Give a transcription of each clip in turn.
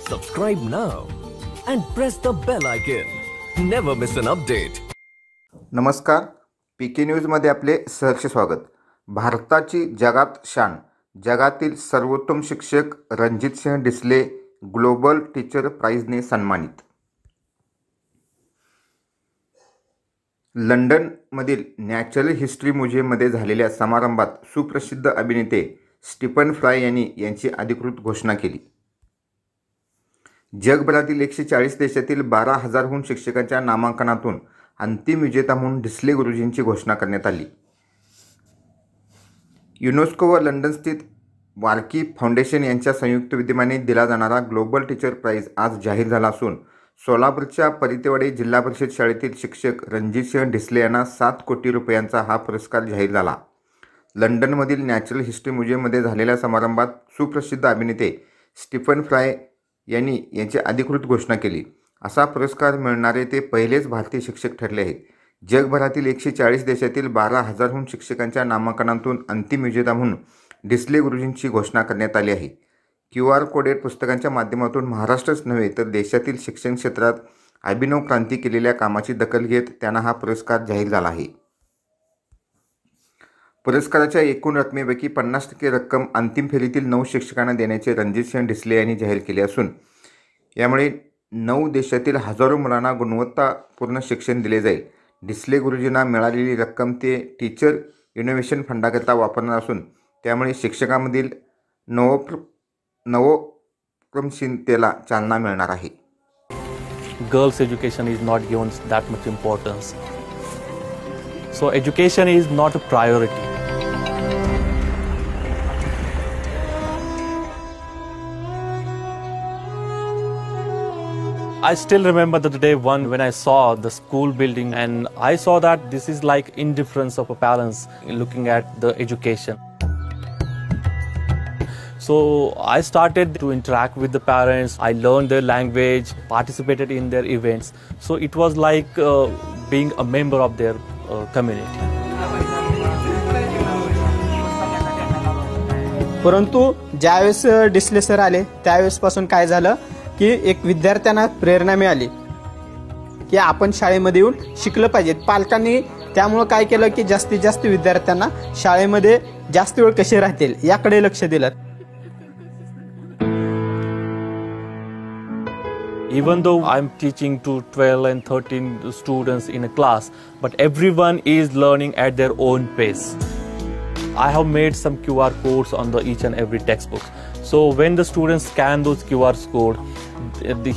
Subscribe now and press the bell icon. Never miss an update. नमस्कार, पीके न्यूजमध्ये आपले सहर्ष स्वागत. भारताची जगात शान, जगातील सर्वोत्तम शिक्षक रणजित सिंह डिसले ग्लोबल टीचर प्राइजने सन्मानित. लंडनमधील नॅचरल हिस्ट्री म्युझियममध्ये झालेल्या समारंभात सुप्रसिद्ध अभिनेते स्टीफन फ्राय यांनी यांची अधिकृत घोषणा केली. जगभरातील 140 देशातील 12,000हून शिक्षकांच्या नामांकनातून अंतिम विजेता म्हणून डिसले गुरुजींची घोषणा करण्यात आली. युनेस्को व लंडन स्थित वार्की फाउंडेशन यांच्या संयुक्त विद्यमाने दिला जाणारा ग्लोबल टीचर प्राइज आज जाहीर झाला असून सोलापूरच्या परितेवाडी जिल्हा परिषद शाळेतील शिक्षक रणजित सिंह डिसले यांना 7 कोटी रुपयांचा हा पुरस्कार जाहीर झाला. लंडनमधील नॅचरल हिस्ट्री म्युझियममध्ये झालेल्या समारंभात सुप्रसिद्ध अभिनेते स्टीफन फ्राय यांनी यांची अधिकृत घोषणा केली. असा पुरस्कार मिळणारे ते पहिलेच भारतीय शिक्षक ठरले आहेत. जगभरातील 140 देशातील 12,000हून शिक्षकांच्या नामांकनातून अंतिम विजेता म्हणून डिसले गुरुजींची घोषणा करण्यात आली आहे. QR कोडेड पुस्तकांच्या माध्यमातून महाराष्ट्रच नव्हे तर देशातील शिक्षण क्षेत्रात अभिनव क्रांती केलेल्या कामाची दखल घेत त्यांना हा पुरस्कार जाहीर झाला आहे. पुरस्काराच्या एकूण रकमेपैकी 50% रक्कम अंतिम फेरीतील 9 शिक्षकांना देण्याचे रणजित सिंह डिसले यांनी जाहीर केले असून यामुळे 9 देशातील हजारो मुलांना गुणवत्तापूर्ण शिक्षण दिले जाईल. डिसले गुरुजींना मिळालेली रक्कम ते टीचर इनोव्हेशन फंडाकरिता वापरणार असून त्यामुळे शिक्षकांमधील नवोक्रमशीलतेला चालना मिळणार आहे. Girls' education is not given that much importance. So education is not a priority. I still remember the day one when I saw the school building and I saw that this is like indifference of parents looking at the education. So I started to interact with the parents. I learned their language, participated in their events. So it was like being a member of their community. परंतु ज्यावेळेस Disale sir आले त्यावेळेसपासून काय झालं की एक विद्यार्थ्यांना प्रेरणा मिळाली की आपण शाळेमध्ये येऊन शिकलं पाहिजे. पालकांनी त्यामुळे काय केलं की जास्तीत जास्त विद्यार्थ्यांना शाळेमध्ये जास्त वेळ कसे राहतील याकडे लक्ष दिलं. Even though I'm teaching to 12 and 13 students in a class, but everyone is learning at their own pace. I have made some QR codes on each and every textbook. So when the students scan those QR codes,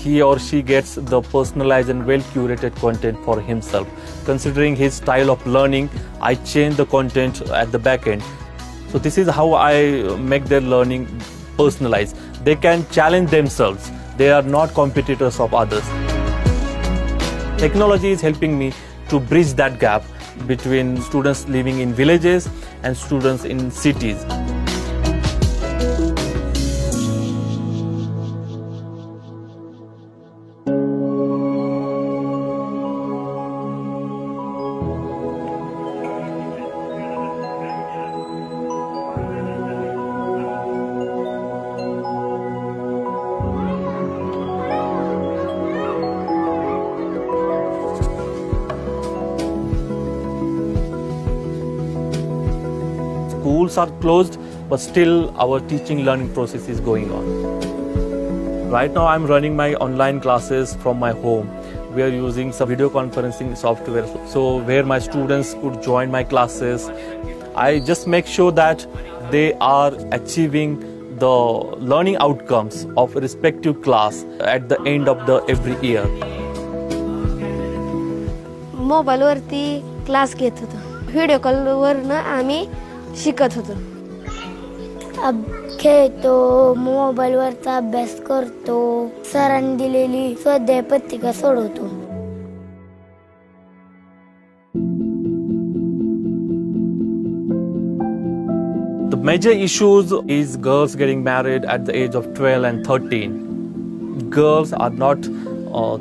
he or she gets the personalized and well curated content for himself. Considering his style of learning, I change the content at the back end. So this is how I make their learning personalized. They can challenge themselves. They are not competitors of others. Technology is helping me to bridge that gap between students living in villages and students in cities. Schools are closed, but still our teaching learning process is going on. Right now I'm running my online classes from my home. We are using some video conferencing software, so where my students could join my classes. I just make sure that they are achieving the learning outcomes of a respective class at the end of the every year. Mobile वरती class घेत होतो. Video call वरनं आम्ही शिकत होतो. खेळतो, mobile वरचा अभ्यास करतो, सरांनी दिलेली स्वाध्याय पत्रिका सोडवतो. The major issues is girls getting married at the age of 12 and 13. Girls are not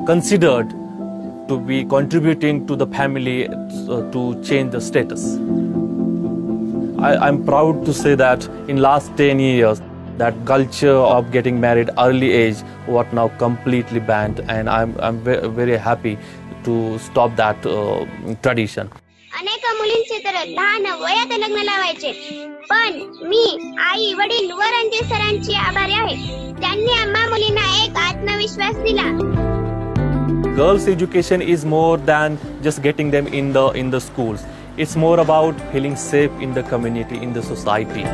considered to be contributing to the family to change the status. I'm proud to say that in last 10 years, that culture of getting married early age, what now completely banned, and I'm very happy to stop that tradition. अनेक मुलींचे तर लहान वयात लग्न लावायचे, पण मी आई वडील व रणजित सरांची आभारी आहे. त्यांनी आम्हा मुलींना एक आत्मविश्वास दिला. Girls' education is more than just getting them in the schools. It's more about feeling safe in the community, in the society.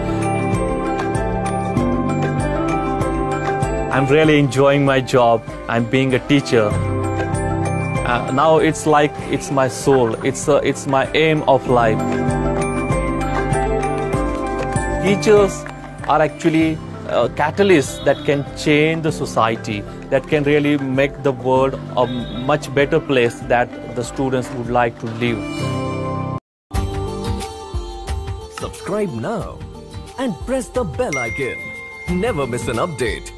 I'm really enjoying my job. I'm being a teacher. Now it's like it's my soul. It's my aim of life. Teachers are actually catalysts that can change the society, that can really make the world a much better place that the students would like to live. Subscribe now and press the bell icon. Never miss an update.